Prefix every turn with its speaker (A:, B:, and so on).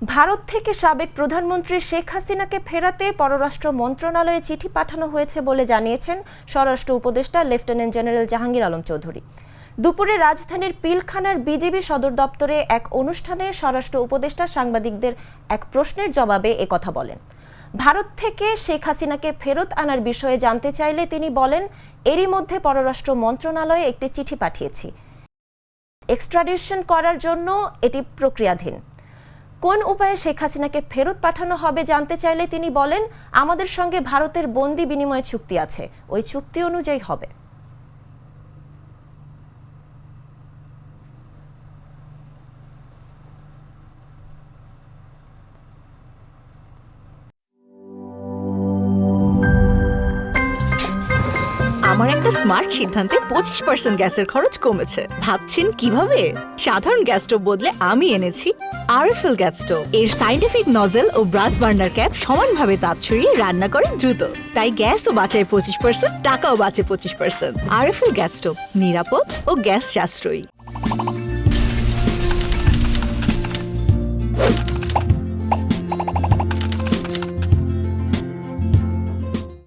A: ভারত থেকে সাবেক প্রধানমন্ত্রী শেখ হাসিনাকে ফেরাতে পররাষ্ট্র মন্ত্রণালয়ে চিঠি পাঠানো হয়েছে বলে জানিয়েছেন স্বরাষ্ট্র উপদেষ্টা লেফটেন্যান্ট জেনারেল জাহাঙ্গীর আলম চৌধুরী। দুপুরে রাজধানীর পিলখানার বিজিবি সদর দপ্তরে এক অনুষ্ঠানে স্বরাষ্ট্র উপদেষ্টা সাংবাদিকদের এক প্রশ্নের জবাবে একথা বলেন। ভারত থেকে শেখ হাসিনাকে ফেরত আনার বিষয়ে জানতে চাইলে তিনি বলেন, এরই মধ্যে পররাষ্ট্র মন্ত্রণালয়ে একটি চিঠি পাঠিয়েছি। এক্সট্রাডিশন করার জন্য এটি প্রক্রিয়াধীন। কোন উপায়ে শেখ হাসিনাকে ফেরত পাঠানো হবে জানতে চাইলে তিনি বলেন, আমাদের সঙ্গে ভারতের বন্দি বিনিময় চুক্তি আছে, ওই চুক্তি অনুযায়ী হবে।
B: আমার একটা স্মার্ট সিদ্ধান্তে 25% গ্যাসের খরচ কমেছে। ভাবছেন কিভাবে? সাধারণ গ্যাস স্টোভ বদলে আমি এনেছি আরএফএল গ্যাস স্টোভ। এর সাইন্টিফিক নজল ও ব্রাস বার্নার ক্যাপ সমানভাবে তাপ ছড়িয়ে রান্না করে দ্রুত, তাই গ্যাসও বাঁচায় 25%, টাকাও বাঁচে 25%। আরএফএল গ্যাস স্টোভ নিরাপদ ও গ্যাস সাশ্রয়ী।